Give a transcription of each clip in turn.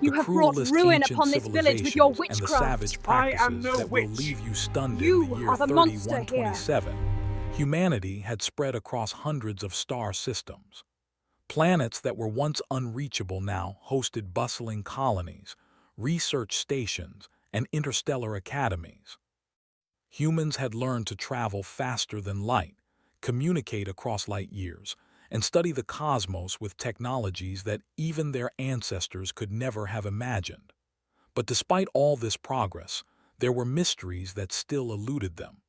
You the have brought cruelest ruin ancient upon this village with your civilizations and the witchcraft. savage I am practices no that will witch. leave you stunned in You the year are the monster here. 3127. Humanity had spread across hundreds of star systems. Planets that were once unreachable now hosted bustling colonies, research stations, and interstellar academies. Humans had learned to travel faster than light, communicate across light years, and study the cosmos with technologies that even their ancestors could never have imagined. But despite all this progress, there were mysteries that still eluded them.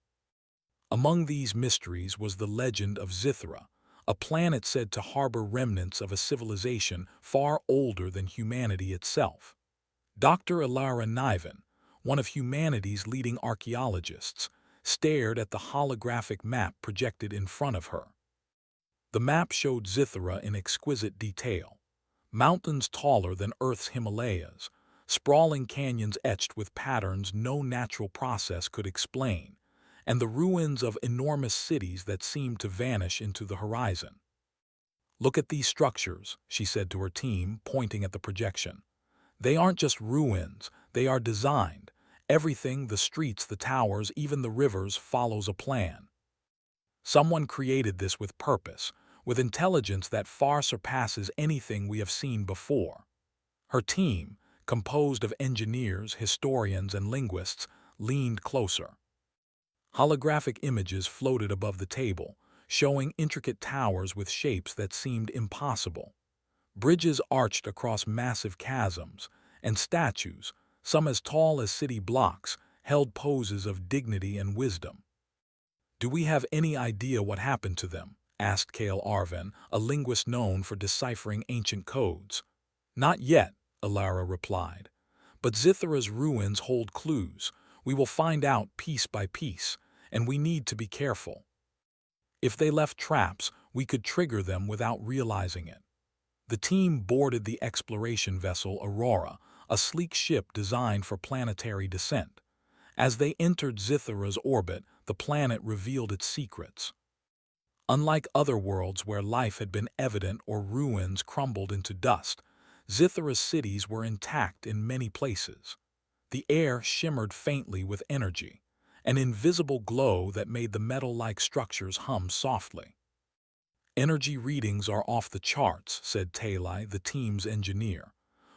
Among these mysteries was the legend of Zithra, a planet said to harbor remnants of a civilization far older than humanity itself. Dr. Ilara Niven, one of humanity's leading archaeologists, stared at the holographic map projected in front of her. The map showed Zithra in exquisite detail. Mountains taller than Earth's Himalayas, sprawling canyons etched with patterns no natural process could explain, and the ruins of enormous cities that seemed to vanish into the horizon. "Look at these structures," she said to her team, pointing at the projection. "They aren't just ruins, they are designed. Everything, the streets, the towers, even the rivers, follows a plan. Someone created this with purpose, with intelligence that far surpasses anything we have seen before." Her team, composed of engineers, historians, and linguists, leaned closer. Holographic images floated above the table, showing intricate towers with shapes that seemed impossible. Bridges arched across massive chasms, and statues, some as tall as city blocks, held poses of dignity and wisdom. "Do we have any idea what happened to them?" asked Kale Arvin, a linguist known for deciphering ancient codes. "Not yet," Ilara replied. "But Zithra's ruins hold clues. We will find out piece by piece, and we need to be careful. If they left traps, we could trigger them without realizing it." The team boarded the exploration vessel Aurora, a sleek ship designed for planetary descent. As they entered Zithra's orbit, the planet revealed its secrets. Unlike other worlds where life had been evident or ruins crumbled into dust, Zithra's cities were intact in many places. The air shimmered faintly with energy, an invisible glow that made the metal-like structures hum softly. "Energy readings are off the charts," said Talai, the team's engineer.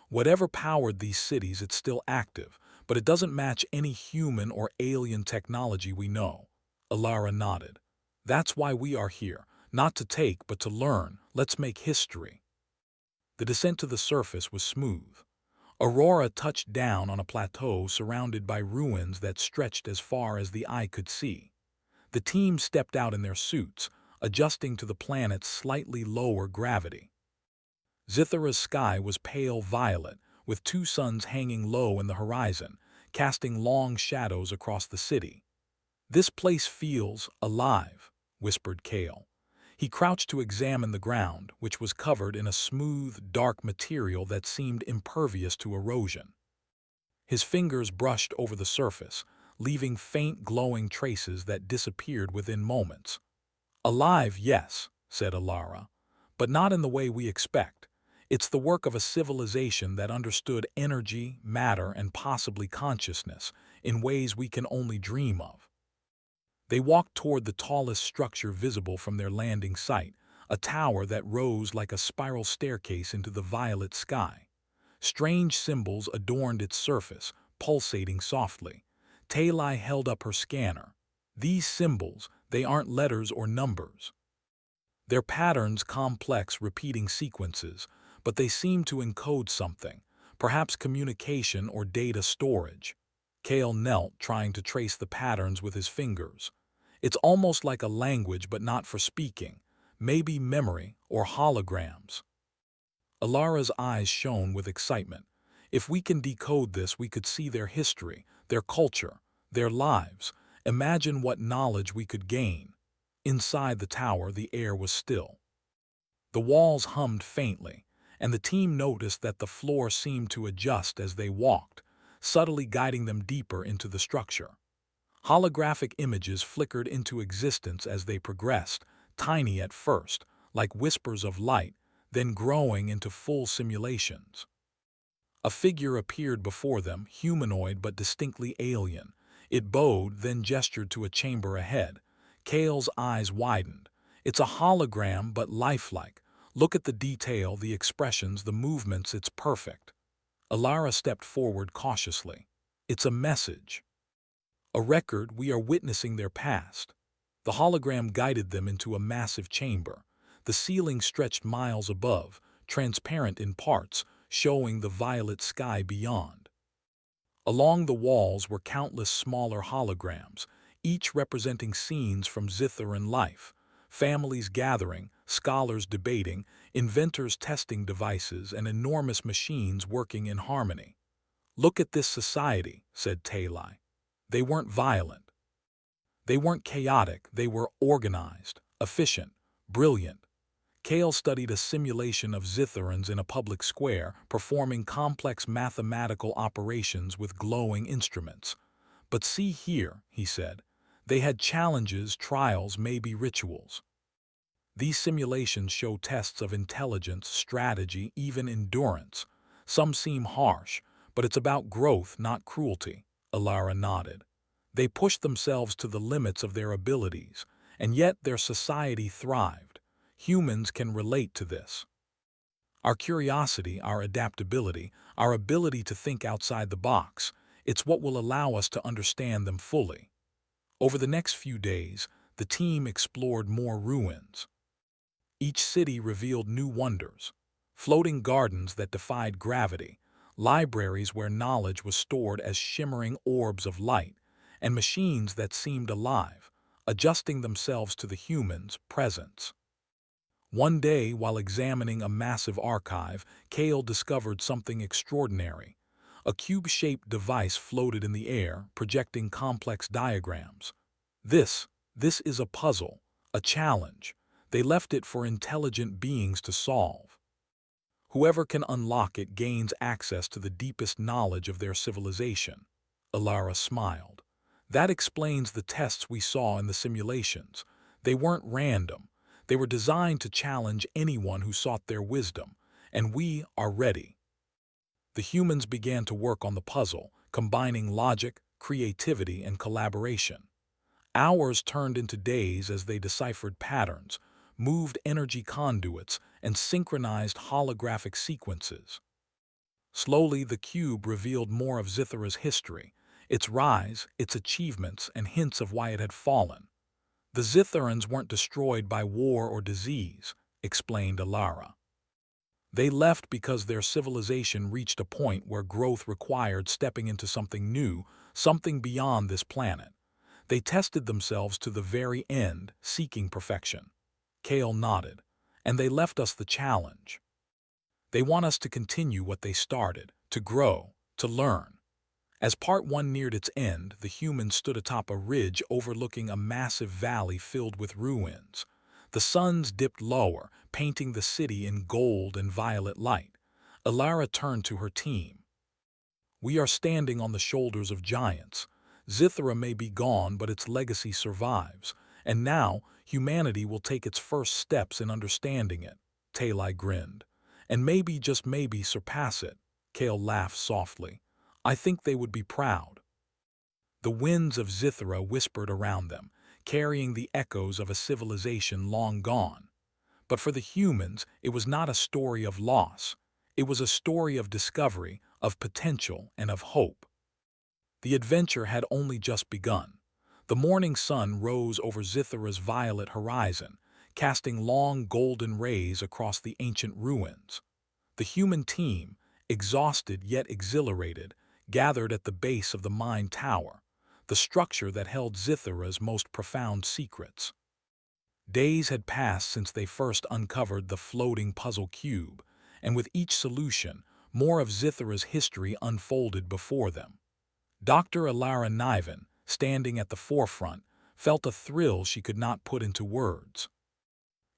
"Whatever powered these cities, it's still active, but it doesn't match any human or alien technology we know." Ilara nodded. "That's why we are here, not to take but to learn. Let's make history." The descent to the surface was smooth. Aurora touched down on a plateau surrounded by ruins that stretched as far as the eye could see. The team stepped out in their suits, adjusting to the planet's slightly lower gravity. Zithra's sky was pale violet, with two suns hanging low in the horizon, casting long shadows across the city. "This place feels alive," whispered Kale. He crouched to examine the ground, which was covered in a smooth, dark material that seemed impervious to erosion. His fingers brushed over the surface, leaving faint glowing traces that disappeared within moments. "Alive, yes," said Ilara, "but not in the way we expect. It's the work of a civilization that understood energy, matter, and possibly consciousness in ways we can only dream of." They walked toward the tallest structure visible from their landing site, a tower that rose like a spiral staircase into the violet sky. Strange symbols adorned its surface, pulsating softly. Talai held up her scanner. "These symbols, they aren't letters or numbers. Their patterns complex, repeating sequences, but they seem to encode something, perhaps communication or data storage." Kale knelt, trying to trace the patterns with his fingers. "It's almost like a language, but not for speaking. Maybe memory or holograms." Ilara's eyes shone with excitement. "If we can decode this, we could see their history, their culture, their lives. Imagine what knowledge we could gain." Inside the tower, the air was still. The walls hummed faintly, and the team noticed that the floor seemed to adjust as they walked, subtly guiding them deeper into the structure. Holographic images flickered into existence as they progressed, tiny at first, like whispers of light, then growing into full simulations. A figure appeared before them, humanoid but distinctly alien. It bowed, then gestured to a chamber ahead. Kale's eyes widened. It's a hologram but lifelike. Look at the detail, the expressions, the movements, it's perfect. Alara stepped forward cautiously. It's a message. A record. We are witnessing their past. The hologram guided them into a massive chamber. The ceiling stretched miles above, transparent in parts, showing the violet sky beyond. Along the walls were countless smaller holograms, each representing scenes from Zitharan life, families gathering, scholars debating, inventors testing devices, and enormous machines working in harmony. "Look at this society," said Talai. They weren't violent. They weren't chaotic. They were organized, efficient, brilliant. Kale studied a simulation of Zitharans in a public square, performing complex mathematical operations with glowing instruments. "But see here," he said, "they had challenges, trials, maybe rituals. These simulations show tests of intelligence, strategy, even endurance. Some seem harsh, but it's about growth, not cruelty." Alara nodded. "They pushed themselves to the limits of their abilities, and yet their society thrived. Humans can relate to this. Our curiosity, our adaptability, our ability to think outside the box, it's what will allow us to understand them fully." Over the next few days, the team explored more ruins. Each city revealed new wonders: floating gardens that defied gravity, libraries where knowledge was stored as shimmering orbs of light, and machines that seemed alive, adjusting themselves to the humans' presence. One day, while examining a massive archive, Kale discovered something extraordinary. A cube-shaped device floated in the air, projecting complex diagrams. This is a puzzle, a challenge. They left it for intelligent beings to solve. Whoever can unlock it gains access to the deepest knowledge of their civilization. Alara smiled. That explains the tests we saw in the simulations. They weren't random. They were designed to challenge anyone who sought their wisdom, and we are ready. The humans began to work on the puzzle, combining logic, creativity, and collaboration. Hours turned into days as they deciphered patterns, moved energy conduits, and synchronized holographic sequences. Slowly, the cube revealed more of Zithara's history, its rise, its achievements, and hints of why it had fallen. "The Zitharans weren't destroyed by war or disease," explained Alara. "They left because their civilization reached a point where growth required stepping into something new, something beyond this planet. They tested themselves to the very end, seeking perfection." Kale nodded. "And they left us the challenge. They want us to continue what they started, to grow, to learn." As Part 1 neared its end, the humans stood atop a ridge overlooking a massive valley filled with ruins. The suns dipped lower, painting the city in gold and violet light. Alara turned to her team. "We are standing on the shoulders of giants. Zithara may be gone, but its legacy survives. And now, humanity will take its first steps in understanding it." Talai grinned. "And maybe, just maybe, surpass it." Kale laughed softly. "I think they would be proud." The winds of Zithara whispered around them, carrying the echoes of a civilization long gone. But for the humans, it was not a story of loss. It was a story of discovery, of potential, and of hope. The adventure had only just begun. The morning sun rose over Zithara's violet horizon, casting long golden rays across the ancient ruins. The human team, exhausted yet exhilarated, gathered at the base of the mine tower, the structure that held Zithara's most profound secrets. Days had passed since they first uncovered the floating puzzle cube, and with each solution, more of Zithara's history unfolded before them. Dr. Alara Niven, standing at the forefront, felt a thrill she could not put into words.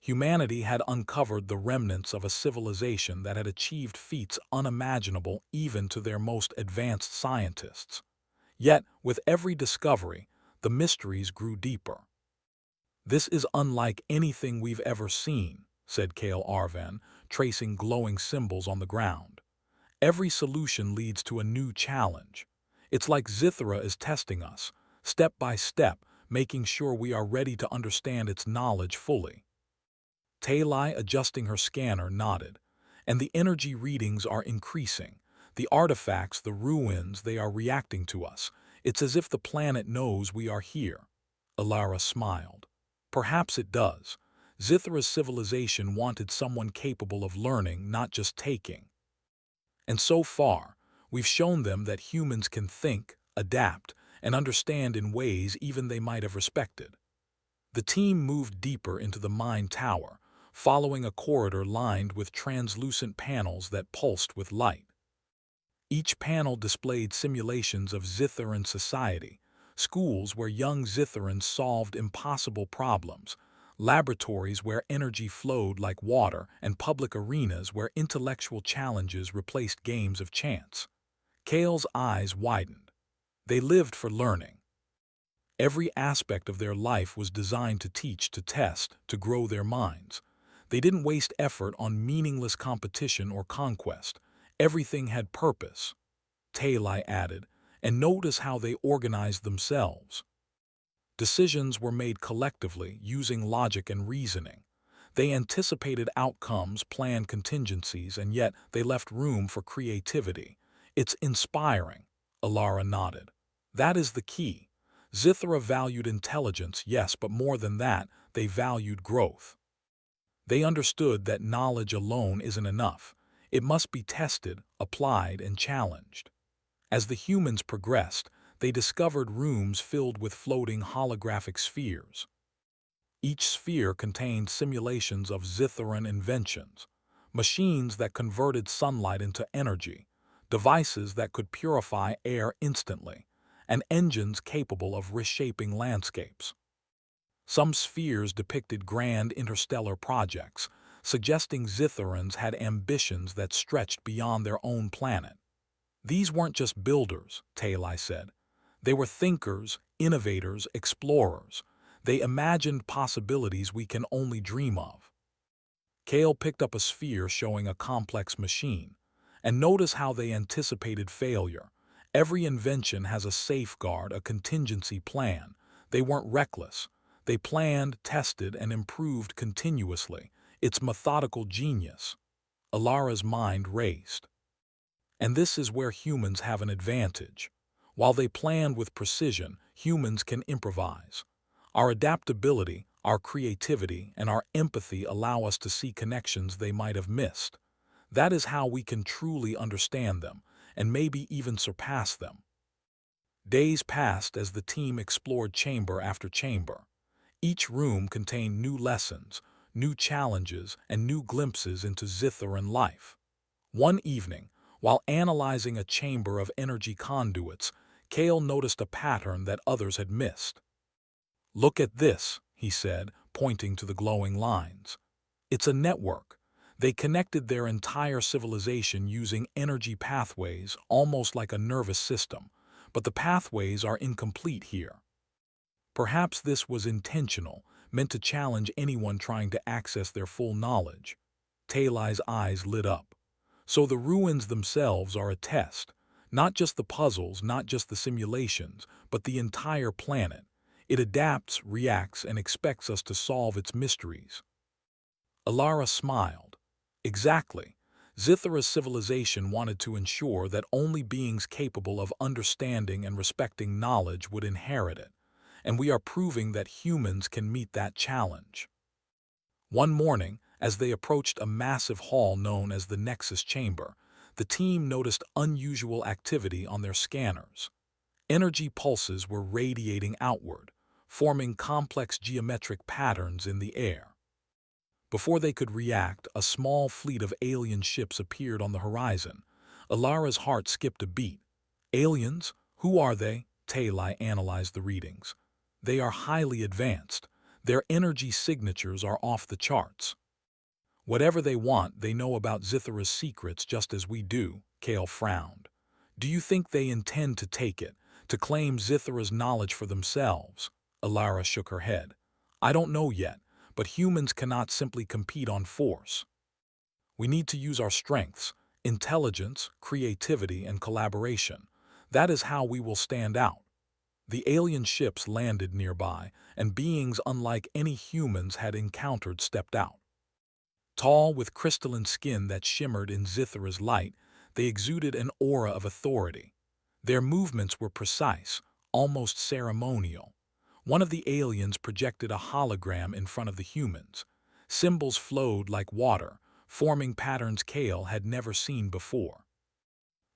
Humanity had uncovered the remnants of a civilization that had achieved feats unimaginable even to their most advanced scientists. Yet, with every discovery, the mysteries grew deeper. "This is unlike anything we've ever seen," said Kale Arvan, tracing glowing symbols on the ground. Every solution leads to a new challenge. It's like Zithra is testing us, step by step, making sure we are ready to understand its knowledge fully. Talai, adjusting her scanner, nodded. And the energy readings are increasing. The artifacts, the ruins, they are reacting to us. It's as if the planet knows we are here. Alara smiled. Perhaps it does. Zithra's civilization wanted someone capable of learning, not just taking. And so far, we've shown them that humans can think, adapt, and understand in ways even they might have respected. The team moved deeper into the mine tower, following a corridor lined with translucent panels that pulsed with light. Each panel displayed simulations of Zitharan society, schools where young Zitharans solved impossible problems, laboratories where energy flowed like water, and public arenas where intellectual challenges replaced games of chance. Kale's eyes widened. They lived for learning. Every aspect of their life was designed to teach, to test, to grow their minds. They didn't waste effort on meaningless competition or conquest. Everything had purpose, Talai added, and notice how they organized themselves. Decisions were made collectively, using logic and reasoning. They anticipated outcomes, planned contingencies, and yet they left room for creativity. It's inspiring, Alara nodded. That is the key. Zithra valued intelligence, yes, but more than that, they valued growth. They understood that knowledge alone isn't enough. It must be tested, applied, and challenged. As the humans progressed, they discovered rooms filled with floating holographic spheres. Each sphere contained simulations of Zitharan inventions, machines that converted sunlight into energy, devices that could purify air instantly, and engines capable of reshaping landscapes. Some spheres depicted grand interstellar projects, suggesting Zitharans had ambitions that stretched beyond their own planet. These weren't just builders, Talai said. They were thinkers, innovators, explorers. They imagined possibilities we can only dream of. Kale picked up a sphere showing a complex machine. And notice how they anticipated failure. Every invention has a safeguard, a contingency plan. They weren't reckless. They planned, tested, and improved continuously. It's methodical genius. Alara's mind raced. And this is where humans have an advantage. While they plan with precision, humans can improvise. Our adaptability, our creativity, and our empathy allow us to see connections they might have missed. That is how we can truly understand them, and maybe even surpass them. Days passed as the team explored chamber after chamber. Each room contained new lessons, new challenges, and new glimpses into Zitharan life. One evening, while analyzing a chamber of energy conduits, Kale noticed a pattern that others had missed. "Look at this," he said, pointing to the glowing lines. "It's a network. They connected their entire civilization using energy pathways, almost like a nervous system. But the pathways are incomplete here. Perhaps this was intentional, meant to challenge anyone trying to access their full knowledge." Talai's eyes lit up. So the ruins themselves are a test. Not just the puzzles, not just the simulations, but the entire planet. It adapts, reacts, and expects us to solve its mysteries. Alara smiled. Exactly. Zithara's civilization wanted to ensure that only beings capable of understanding and respecting knowledge would inherit it, and we are proving that humans can meet that challenge. One morning, as they approached a massive hall known as the Nexus Chamber, the team noticed unusual activity on their scanners. Energy pulses were radiating outward, forming complex geometric patterns in the air. Before they could react, a small fleet of alien ships appeared on the horizon. Alara's heart skipped a beat. Aliens? Who are they? Talai analyzed the readings. They are highly advanced. Their energy signatures are off the charts. Whatever they want, they know about Zithara's secrets just as we do, Kale frowned. Do you think they intend to take it, to claim Zithara's knowledge for themselves? Alara shook her head. I don't know yet, but humans cannot simply compete on force. We need to use our strengths, Intelligence, creativity, and collaboration. That is how we will stand out. The alien ships landed nearby, and beings unlike any humans had encountered stepped out. Tall, with crystalline skin that shimmered in Zithra's light, they exuded an aura of authority. Their movements were precise, almost ceremonial. One of the aliens projected a hologram in front of the humans. Symbols flowed like water, forming patterns Kale had never seen before.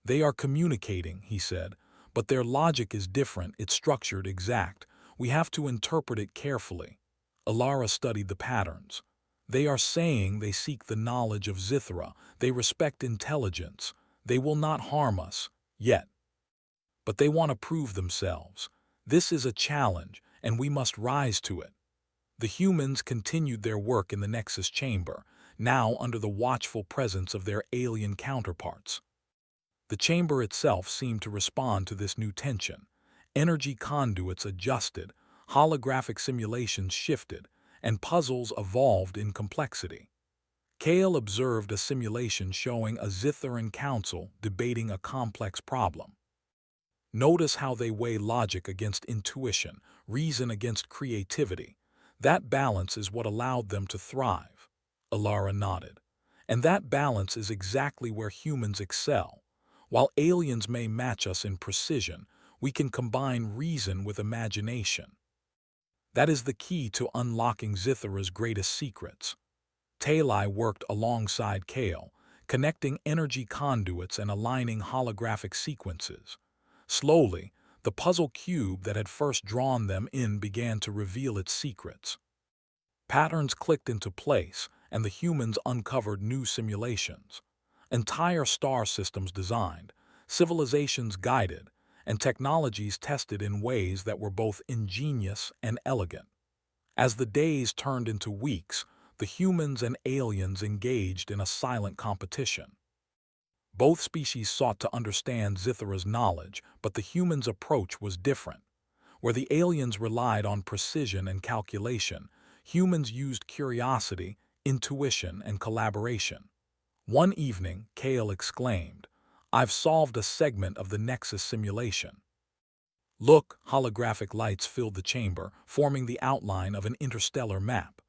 "They are communicating," he said, "but their logic is different, it's structured, exact. We have to interpret it carefully." Alara studied the patterns. "They are saying they seek the knowledge of Zithra, they respect intelligence, they will not harm us, yet. But they want to prove themselves. This is a challenge, and we must rise to it." The humans continued their work in the Nexus chamber, now under the watchful presence of their alien counterparts. The chamber itself seemed to respond to this new tension. Energy conduits adjusted, holographic simulations shifted, and puzzles evolved in complexity. Kale observed a simulation showing a Zitharan council debating a complex problem. Notice how they weigh logic against intuition, reason against creativity. That balance is what allowed them to thrive. Alara nodded. And that balance is exactly where humans excel. While aliens may match us in precision, we can combine reason with imagination. That is the key to unlocking Zithra's greatest secrets. Talai worked alongside Kale, connecting energy conduits and aligning holographic sequences. Slowly, the puzzle cube that had first drawn them in began to reveal its secrets. Patterns clicked into place, and the humans uncovered new simulations. Entire star systems designed, civilizations guided, and technologies tested in ways that were both ingenious and elegant. As the days turned into weeks, the humans and aliens engaged in a silent competition. Both species sought to understand Zithra's knowledge, but the humans' approach was different. Where the aliens relied on precision and calculation, humans used curiosity, intuition, and collaboration. One evening, Kale exclaimed, "I've solved a segment of the Nexus simulation." Look, holographic lights filled the chamber, forming the outline of an interstellar map.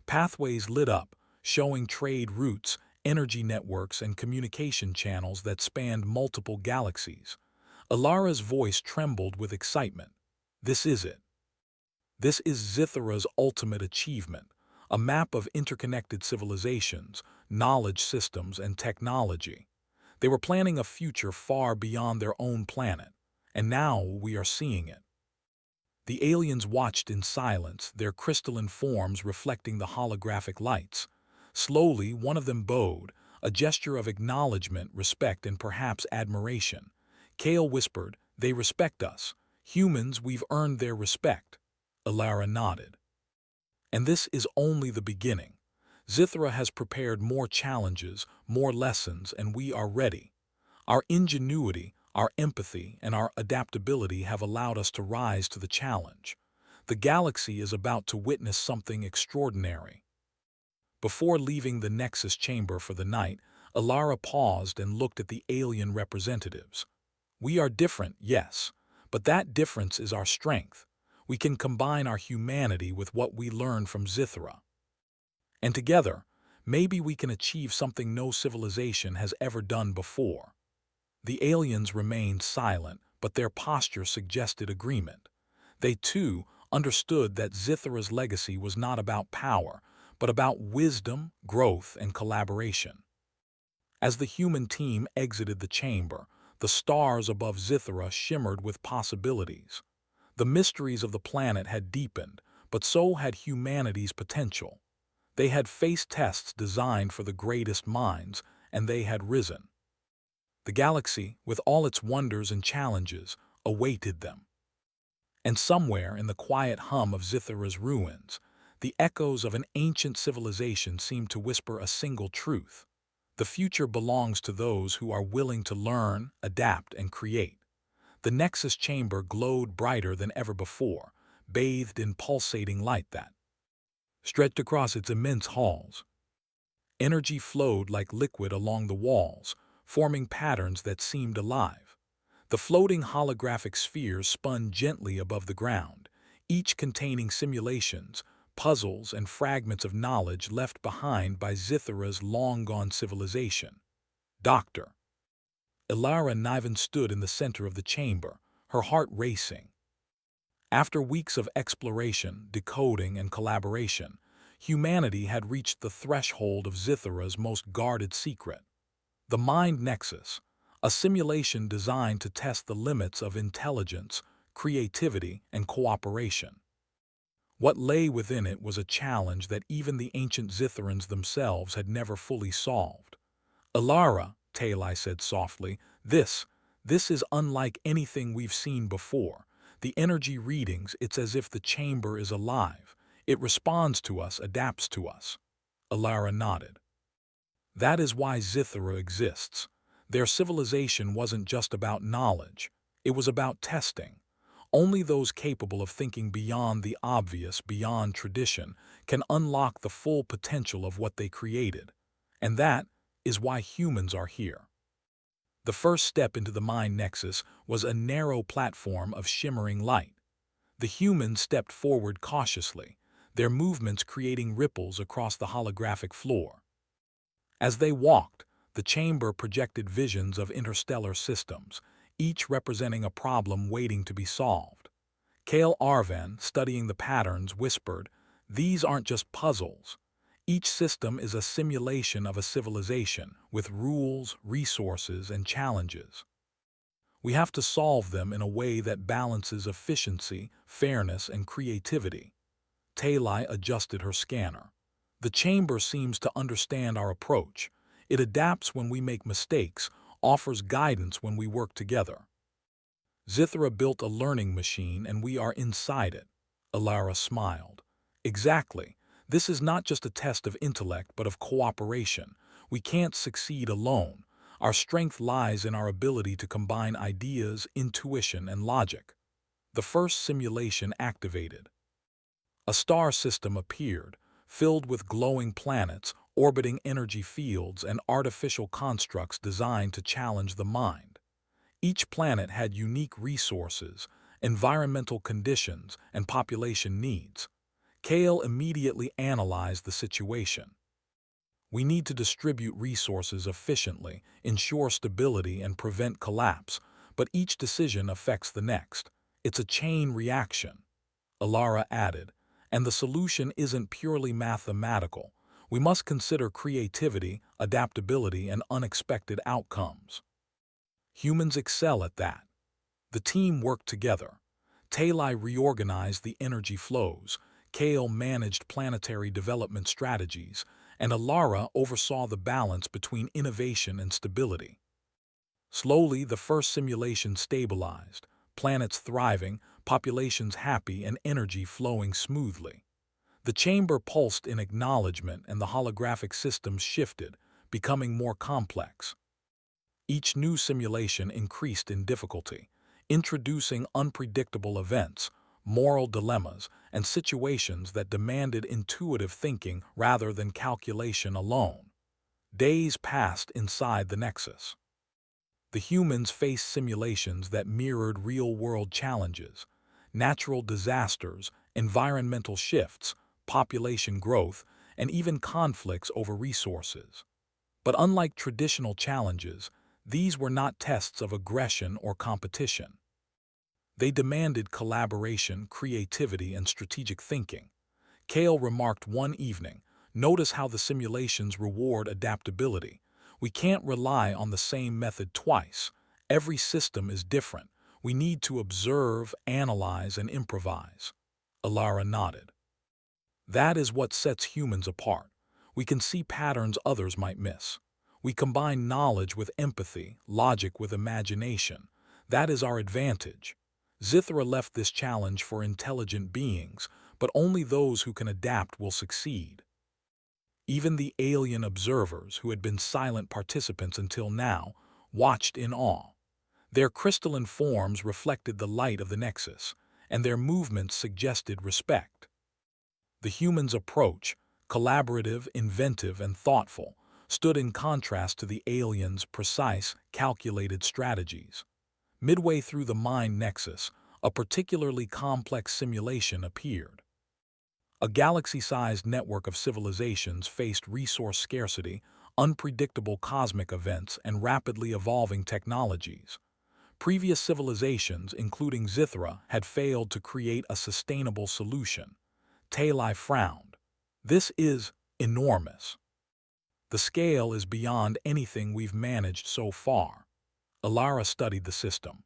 Pathways lit up, showing trade routes, energy networks, and communication channels that spanned multiple galaxies. Alara's voice trembled with excitement. "This is it. This is Zithra's ultimate achievement, a map of interconnected civilizations, knowledge systems, and technology. They were planning a future far beyond their own planet, and now we are seeing it." The aliens watched in silence, their crystalline forms reflecting the holographic lights. Slowly, one of them bowed, a gesture of acknowledgement, respect, and perhaps admiration. Kale whispered, "They respect us. Humans, we've earned their respect." Alara nodded. "And this is only the beginning. Zithra has prepared more challenges, more lessons, and we are ready. Our ingenuity, our empathy, and our adaptability have allowed us to rise to the challenge. The galaxy is about to witness something extraordinary." Before leaving the Nexus chamber for the night, Alara paused and looked at the alien representatives. "We are different, yes, but that difference is our strength. We can combine our humanity with what we learned from Zithra. And together, maybe we can achieve something no civilization has ever done before." The aliens remained silent, but their posture suggested agreement. They, too, understood that Zithra's legacy was not about power, but about wisdom, growth, and collaboration. As the human team exited the chamber, the stars above Zithra shimmered with possibilities. The mysteries of the planet had deepened, but so had humanity's potential. They had faced tests designed for the greatest minds, and they had risen. The galaxy, with all its wonders and challenges, awaited them. And somewhere in the quiet hum of Zithra's ruins, the echoes of an ancient civilization seemed to whisper a single truth. The future belongs to those who are willing to learn, adapt, and create. The Nexus chamber glowed brighter than ever before, bathed in pulsating light that stretched across its immense halls. Energy flowed like liquid along the walls, forming patterns that seemed alive. The floating holographic spheres spun gently above the ground, each containing simulations, puzzles, and fragments of knowledge left behind by Zithara's long-gone civilization. Doctor. Ilara Niven stood in the center of the chamber, her heart racing. After weeks of exploration, decoding, and collaboration, humanity had reached the threshold of Zithara's most guarded secret. The Mind Nexus, a simulation designed to test the limits of intelligence, creativity, and cooperation. What lay within it was a challenge that even the ancient Zitharans themselves had never fully solved. Ilara, Talai said softly, this is unlike anything we've seen before. The energy readings, it's as if the chamber is alive. It responds to us, adapts to us. Ilara nodded. That is why Zithara exists. Their civilization wasn't just about knowledge. It was about testing. Only those capable of thinking beyond the obvious, beyond tradition, can unlock the full potential of what they created. And that is why humans are here. The first step into the Mind Nexus was a narrow platform of shimmering light. The humans stepped forward cautiously, their movements creating ripples across the holographic floor. As they walked, the chamber projected visions of interstellar systems, each representing a problem waiting to be solved. Kale Arvan, studying the patterns, whispered, "These aren't just puzzles. Each system is a simulation of a civilization, with rules, resources, and challenges. We have to solve them in a way that balances efficiency, fairness, and creativity." Talai adjusted her scanner. "The chamber seems to understand our approach. It adapts when we make mistakes, offers guidance when we work together." Zithara built a learning machine and we are inside it. Ilara smiled. "Exactly. This is not just a test of intellect but of cooperation. We can't succeed alone. Our strength lies in our ability to combine ideas, intuition, and logic." The first simulation activated. A star system appeared, filled with glowing planets, orbiting energy fields, and artificial constructs designed to challenge the mind. Each planet had unique resources, environmental conditions, and population needs. Kale immediately analyzed the situation. "We need to distribute resources efficiently, ensure stability, and prevent collapse, but each decision affects the next. It's a chain reaction." Ilara added, "And the solution isn't purely mathematical. We must consider creativity, adaptability, and unexpected outcomes. Humans excel at that." The team worked together. Talai reorganized the energy flows, Kale managed planetary development strategies, and Ilara oversaw the balance between innovation and stability. Slowly, the first simulation stabilized, planets thriving, populations happy, and energy flowing smoothly. The chamber pulsed in acknowledgement and the holographic systems shifted, becoming more complex. Each new simulation increased in difficulty, introducing unpredictable events, moral dilemmas, and situations that demanded intuitive thinking rather than calculation alone. Days passed inside the Nexus. The humans faced simulations that mirrored real-world challenges, natural disasters, environmental shifts, population growth, and even conflicts over resources. But unlike traditional challenges, these were not tests of aggression or competition. They demanded collaboration, creativity, and strategic thinking. Kale remarked one evening, "Notice how the simulations reward adaptability. We can't rely on the same method twice. Every system is different. We need to observe, analyze, and improvise." Ilara nodded. "That is what sets humans apart. We can see patterns others might miss. We combine knowledge with empathy, logic with imagination. That is our advantage." Zithara left this challenge for intelligent beings, but only those who can adapt will succeed. Even the alien observers, who had been silent participants until now, watched in awe. Their crystalline forms reflected the light of the Nexus, and their movements suggested respect. The humans' approach, collaborative, inventive, and thoughtful, stood in contrast to the aliens' precise, calculated strategies. Midway through the mind nexus, a particularly complex simulation appeared. A galaxy-sized network of civilizations faced resource scarcity, unpredictable cosmic events, and rapidly evolving technologies. Previous civilizations, including Zithra, had failed to create a sustainable solution. Talai frowned. This is enormous. The scale is beyond anything we've managed so far. Alara studied the system.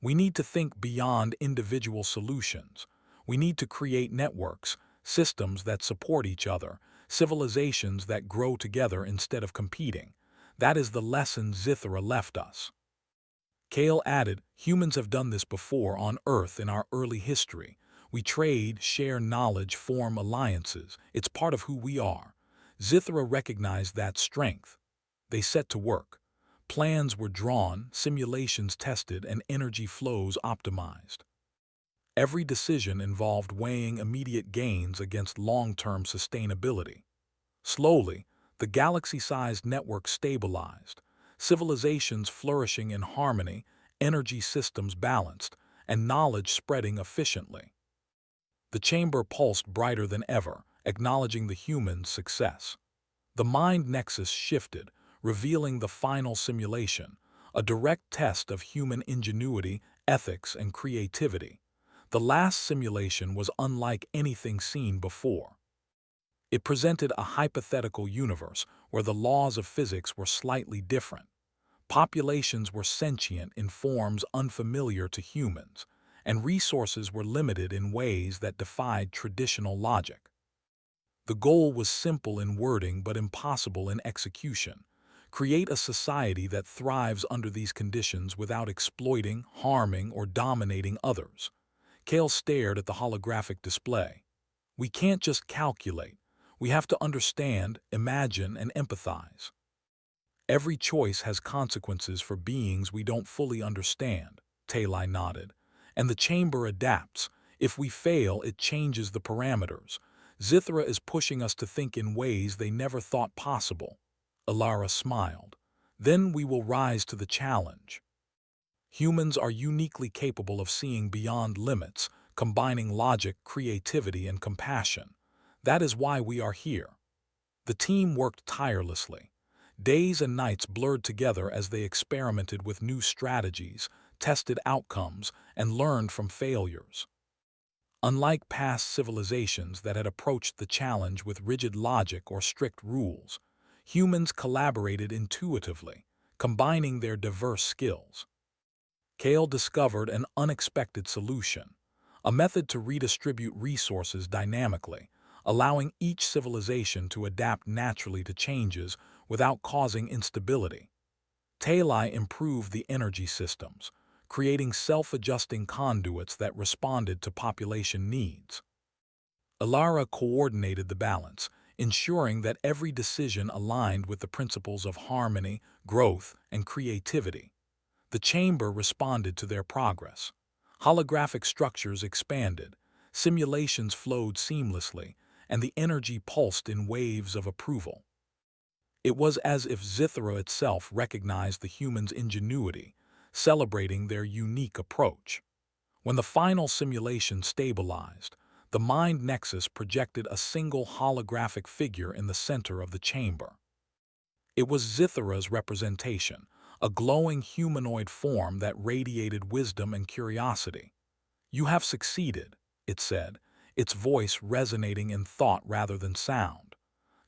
We need to think beyond individual solutions. We need to create networks, systems that support each other, civilizations that grow together instead of competing. That is the lesson Zithra left us. Kale added, humans have done this before on Earth in our early history. We trade, share knowledge, form alliances. It's part of who we are. Zithra recognized that strength. They set to work. Plans were drawn, simulations tested, and energy flows optimized. Every decision involved weighing immediate gains against long-term sustainability. Slowly, the galaxy-sized network stabilized, civilizations flourishing in harmony, energy systems balanced, and knowledge spreading efficiently. The chamber pulsed brighter than ever, acknowledging the human's success. The mind nexus shifted, revealing the final simulation, a direct test of human ingenuity, ethics, and creativity. The last simulation was unlike anything seen before. It presented a hypothetical universe where the laws of physics were slightly different. Populations were sentient in forms unfamiliar to humans, and resources were limited in ways that defied traditional logic. The goal was simple in wording but impossible in execution. Create a society that thrives under these conditions without exploiting, harming, or dominating others. Kale stared at the holographic display. We can't just calculate. We have to understand, imagine, and empathize. Every choice has consequences for beings we don't fully understand, Talai nodded. And the chamber adapts. If we fail, it changes the parameters. Zithra is pushing us to think in ways they never thought possible. Alara smiled. Then we will rise to the challenge. Humans are uniquely capable of seeing beyond limits, combining logic, creativity, and compassion. That is why we are here. The team worked tirelessly. Days and nights blurred together as they experimented with new strategies, tested outcomes, and learned from failures. Unlike past civilizations that had approached the challenge with rigid logic or strict rules, humans collaborated intuitively, combining their diverse skills. Kale discovered an unexpected solution, a method to redistribute resources dynamically, allowing each civilization to adapt naturally to changes without causing instability. Talai improved the energy systems, creating self-adjusting conduits that responded to population needs. Alara coordinated the balance, ensuring that every decision aligned with the principles of harmony, growth, and creativity. The chamber responded to their progress. Holographic structures expanded, simulations flowed seamlessly, and the energy pulsed in waves of approval. It was as if Zithra itself recognized the humans' ingenuity, celebrating their unique approach. When the final simulation stabilized, the mind nexus projected a single holographic figure in the center of the chamber. It was Zithra's representation, a glowing humanoid form that radiated wisdom and curiosity. "You have succeeded," it said, its voice resonating in thought rather than sound.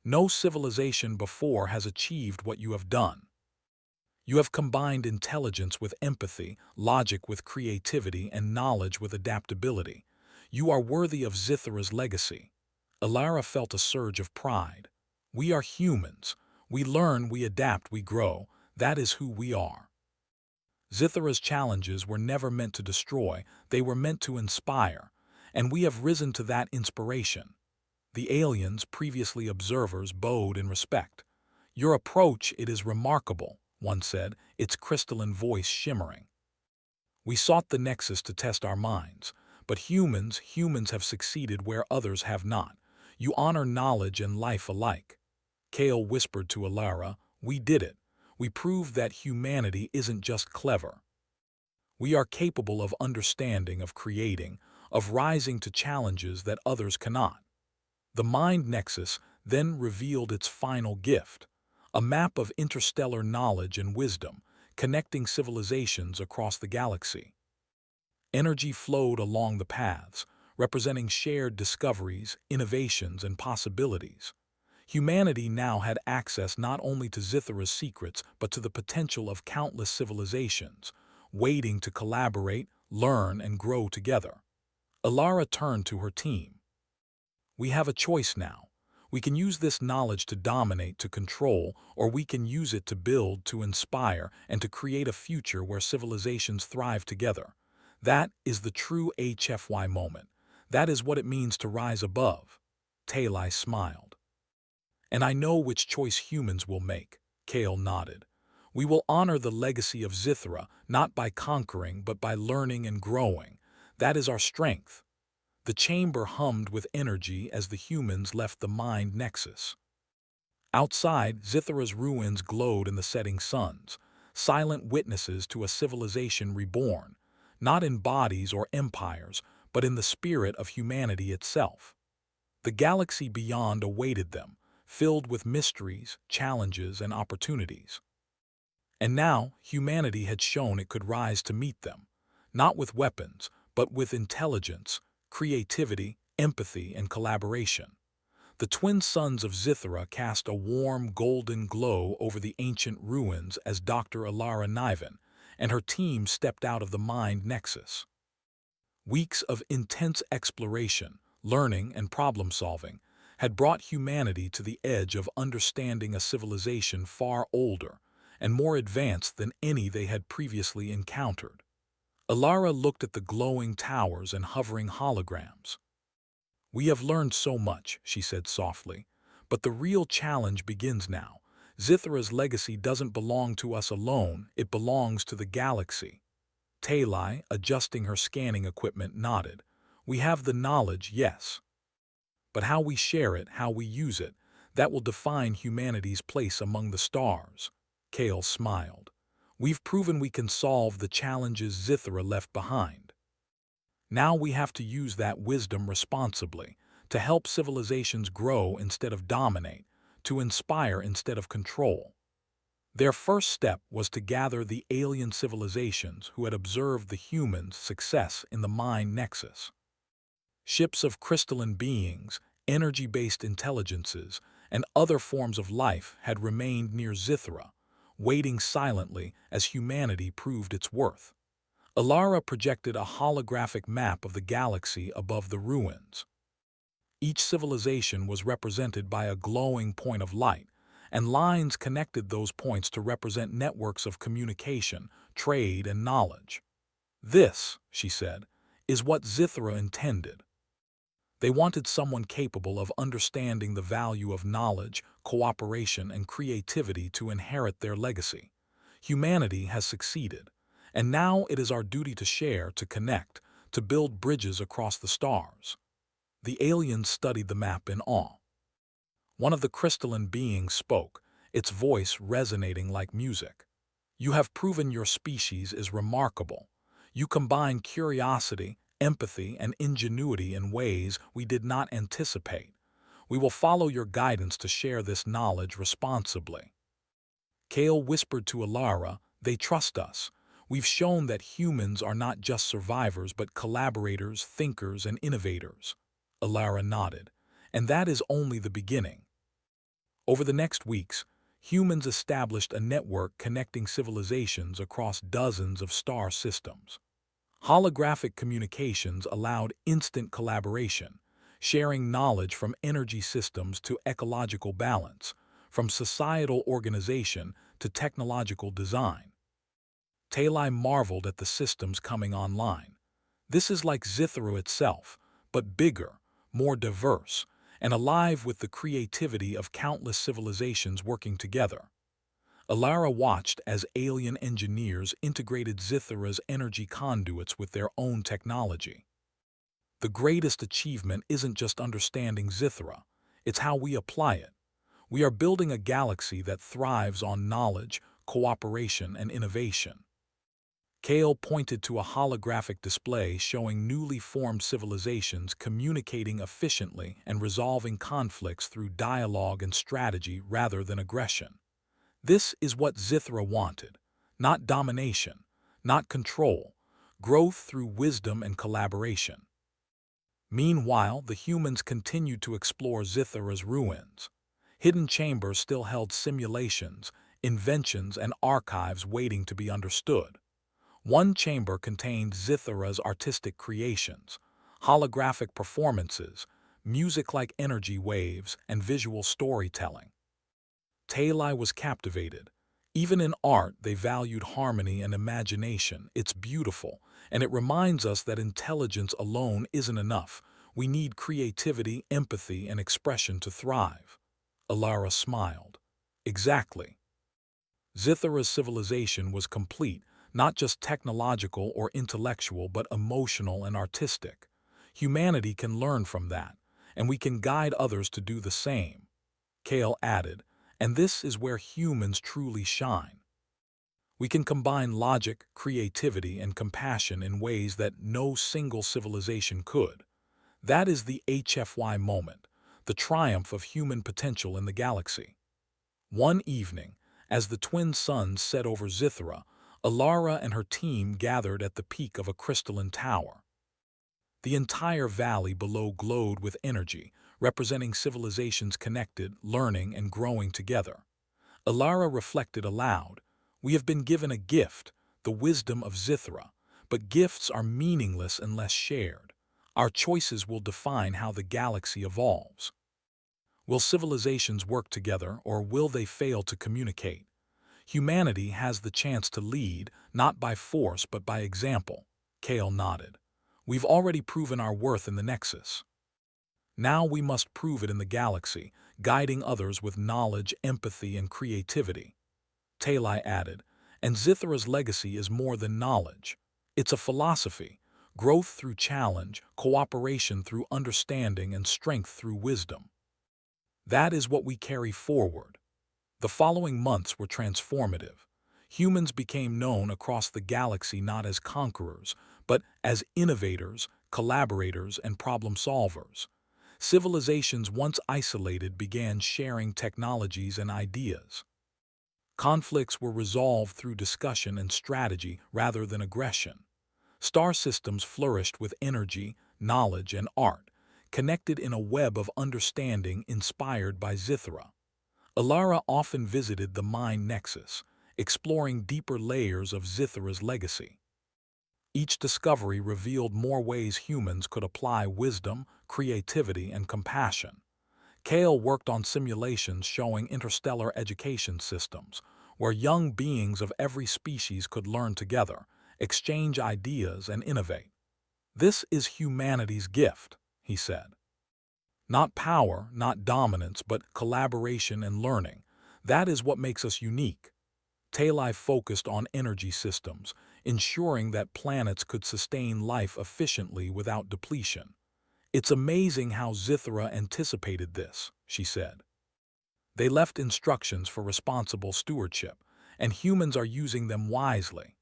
"No civilization before has achieved what you have done. You have combined intelligence with empathy, logic with creativity, and knowledge with adaptability. You are worthy of Zithra's legacy." Alara felt a surge of pride. We are humans. We learn, we adapt, we grow. That is who we are. Zithra's challenges were never meant to destroy, they were meant to inspire, and we have risen to that inspiration. The aliens, previously observers, bowed in respect. "Your approach, it is remarkable," one said, its crystalline voice shimmering. "We sought the nexus to test our minds, but humans have succeeded where others have not. You honor knowledge and life alike." Kale whispered to Alara, "We did it. We proved that humanity isn't just clever. We are capable of understanding, of creating, of rising to challenges that others cannot." The Mind Nexus then revealed its final gift, a map of interstellar knowledge and wisdom, connecting civilizations across the galaxy. Energy flowed along the paths, representing shared discoveries, innovations, and possibilities. Humanity now had access not only to Zithra's secrets, but to the potential of countless civilizations, waiting to collaborate, learn, and grow together. Alara turned to her team. "We have a choice now. We can use this knowledge to dominate, to control, or we can use it to build, to inspire, and to create a future where civilizations thrive together. That is the true HFY moment. That is what it means to rise above." Talai smiled. "And I know which choice humans will make," Kale nodded. "We will honor the legacy of Zithra, not by conquering, but by learning and growing. That is our strength." The chamber hummed with energy as the humans left the Mind Nexus. Outside, Zithra's ruins glowed in the setting suns, silent witnesses to a civilization reborn, not in bodies or empires, but in the spirit of humanity itself. The galaxy beyond awaited them, filled with mysteries, challenges, and opportunities. And now, humanity had shown it could rise to meet them, not with weapons, but with intelligence, creativity, empathy, and collaboration. The twin sons of Zithra cast a warm, golden glow over the ancient ruins as Dr. Alara Niven and her team stepped out of the Mind Nexus. Weeks of intense exploration, learning, and problem-solving had brought humanity to the edge of understanding a civilization far older and more advanced than any they had previously encountered. Alara looked at the glowing towers and hovering holograms. "We have learned so much," she said softly, "but the real challenge begins now. Zithra's legacy doesn't belong to us alone, it belongs to the galaxy." Talai, adjusting her scanning equipment, nodded. "We have the knowledge, yes. But how we share it, how we use it, that will define humanity's place among the stars." Kale smiled. "We've proven we can solve the challenges Zithra left behind. Now we have to use that wisdom responsibly, to help civilizations grow instead of dominate, to inspire instead of control." Their first step was to gather the alien civilizations who had observed the humans' success in the Mind Nexus. Ships of crystalline beings, energy-based intelligences, and other forms of life had remained near Zithra, waiting silently as humanity proved its worth. Alara projected a holographic map of the galaxy above the ruins. Each civilization was represented by a glowing point of light, and lines connected those points to represent networks of communication, trade, and knowledge. "This," she said, "is what Zithra intended. They wanted someone capable of understanding the value of knowledge, cooperation, and creativity to inherit their legacy. Humanity has succeeded, and now it is our duty to share, to connect, to build bridges across the stars." The aliens studied the map in awe. One of the crystalline beings spoke, its voice resonating like music. "You have proven your species is remarkable. You combine curiosity, empathy, and ingenuity in ways we did not anticipate. We will follow your guidance to share this knowledge responsibly." Kale whispered to Alara, "They trust us. We've shown that humans are not just survivors but collaborators, thinkers, and innovators." Alara nodded. "And that is only the beginning." Over the next weeks, humans established a network connecting civilizations across dozens of star systems. Holographic communications allowed instant collaboration, sharing knowledge from energy systems to ecological balance, from societal organization to technological design. Talai marveled at the systems coming online. "This is like Zithro itself, but bigger, more diverse, and alive with the creativity of countless civilizations working together." Alara watched as alien engineers integrated Zithra's energy conduits with their own technology. "The greatest achievement isn't just understanding Zithra, it's how we apply it. We are building a galaxy that thrives on knowledge, cooperation, and innovation. Kale pointed to a holographic display showing newly formed civilizations communicating efficiently and resolving conflicts through dialogue and strategy rather than aggression. This is what Zithra wanted, not domination, not control, growth through wisdom and collaboration. Meanwhile, the humans continued to explore Zithra's ruins. Hidden chambers still held simulations, inventions, and archives waiting to be understood. One chamber contained Zithra's artistic creations, holographic performances, music like energy waves, and visual storytelling. Talai was captivated. Even in art, they valued harmony and imagination. It's beautiful, and it reminds us that intelligence alone isn't enough. We need creativity, empathy, and expression to thrive. Alara smiled. Exactly. Zithra's civilization was complete, not just technological or intellectual, but emotional and artistic. Humanity can learn from that, and we can guide others to do the same. Kale added, and this is where humans truly shine. We can combine logic, creativity, and compassion in ways that no single civilization could. That is the HFY moment, the triumph of human potential in the galaxy. One evening, as the twin suns set over Zithra, Alara and her team gathered at the peak of a crystalline tower. The entire valley below glowed with energy, representing civilizations connected, learning, and growing together. Alara reflected aloud, "We have been given a gift, the wisdom of Zithra, but gifts are meaningless unless shared. Our choices will define how the galaxy evolves. Will civilizations work together, or will they fail to communicate? Humanity has the chance to lead, not by force but by example." Kale nodded. "We've already proven our worth in the Nexus. Now we must prove it in the galaxy, guiding others with knowledge, empathy, and creativity." Talai added, "And Zithra's legacy is more than knowledge. It's a philosophy, growth through challenge, cooperation through understanding, and strength through wisdom. That is what we carry forward." The following months were transformative. Humans became known across the galaxy not as conquerors, but as innovators, collaborators, and problem solvers. Civilizations once isolated began sharing technologies and ideas. Conflicts were resolved through discussion and strategy rather than aggression. Star systems flourished with energy, knowledge, and art, connected in a web of understanding inspired by Zithra. Alara often visited the Mind Nexus, exploring deeper layers of Zithra's legacy. Each discovery revealed more ways humans could apply wisdom, creativity, and compassion. Kale worked on simulations showing interstellar education systems, where young beings of every species could learn together, exchange ideas, and innovate. "This is humanity's gift," he said. "Not power, not dominance, but collaboration and learning. That is what makes us unique." Talai focused on energy systems, ensuring that planets could sustain life efficiently without depletion. "It's amazing how Zithra anticipated this," she said. "They left instructions for responsible stewardship, and humans are using them wisely."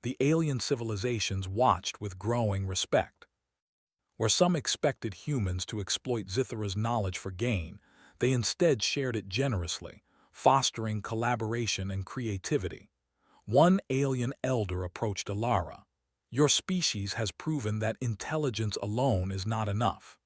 The alien civilizations watched with growing respect. Where some expected humans to exploit Zithra's knowledge for gain, they instead shared it generously, fostering collaboration and creativity. One alien elder approached Alara. "Your species has proven that intelligence alone is not enough.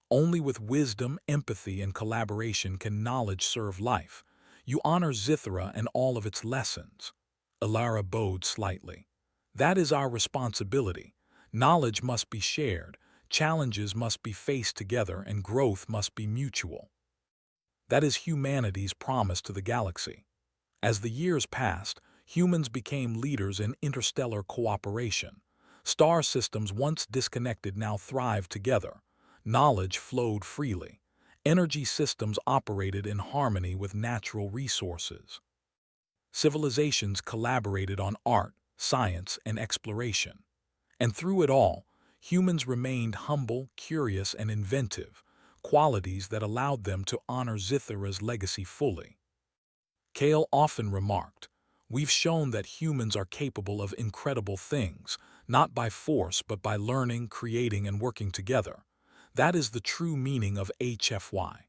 Only with wisdom, empathy, and collaboration can knowledge serve life. You honor Zithra and all of its lessons." Alara bowed slightly. "That is our responsibility. Knowledge must be shared, challenges must be faced together, and growth must be mutual. That is humanity's promise to the galaxy." As the years passed, humans became leaders in interstellar cooperation. Star systems once disconnected now thrived together. Knowledge flowed freely. Energy systems operated in harmony with natural resources. Civilizations collaborated on art, science, and exploration. And through it all, humans remained humble, curious, and inventive, qualities that allowed them to honor Zithra's legacy fully. Kale often remarked, "We've shown that humans are capable of incredible things, not by force but by learning, creating, and working together. That is the true meaning of HFY."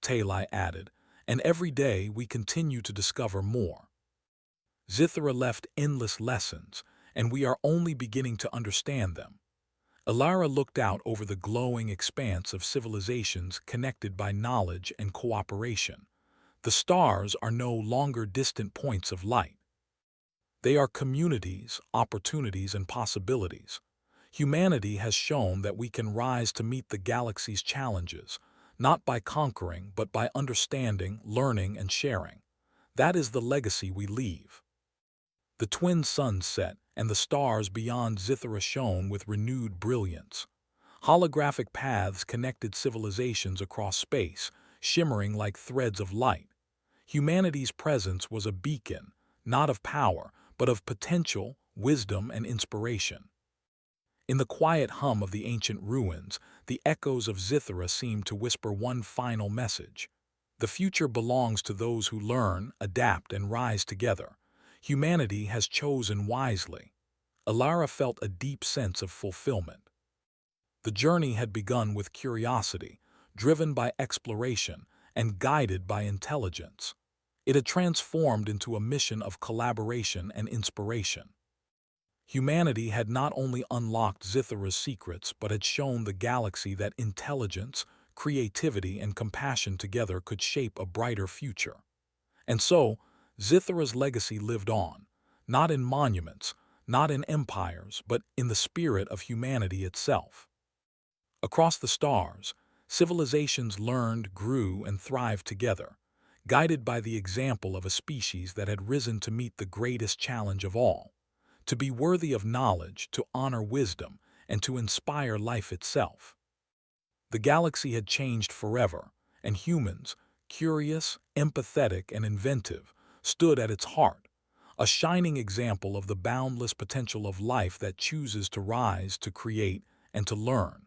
Talai added, "And every day we continue to discover more." Zithra left endless lessons, and we are only beginning to understand them. Alara looked out over the glowing expanse of civilizations connected by knowledge and cooperation. The stars are no longer distant points of light. They are communities, opportunities, and possibilities. Humanity has shown that we can rise to meet the galaxy's challenges, not by conquering, but by understanding, learning, and sharing. That is the legacy we leave. The twin suns set, and the stars beyond Zithra shone with renewed brilliance. Holographic paths connected civilizations across space, shimmering like threads of light. Humanity's presence was a beacon, not of power, but of potential, wisdom, and inspiration. In the quiet hum of the ancient ruins, the echoes of Zithra seemed to whisper one final message. The future belongs to those who learn, adapt, and rise together. Humanity has chosen wisely. Alara felt a deep sense of fulfillment. The journey had begun with curiosity, driven by exploration, and guided by intelligence. It had transformed into a mission of collaboration and inspiration. Humanity had not only unlocked Zithra's secrets, but had shown the galaxy that intelligence, creativity, and compassion together could shape a brighter future. And so, Zithra's legacy lived on, not in monuments, not in empires, but in the spirit of humanity itself. Across the stars, civilizations learned, grew, and thrived together, guided by the example of a species that had risen to meet the greatest challenge of all: to be worthy of knowledge, to honor wisdom, and to inspire life itself. The galaxy had changed forever, and humans, curious, empathetic, and inventive, stood at its heart, a shining example of the boundless potential of life that chooses to rise, to create, and to learn.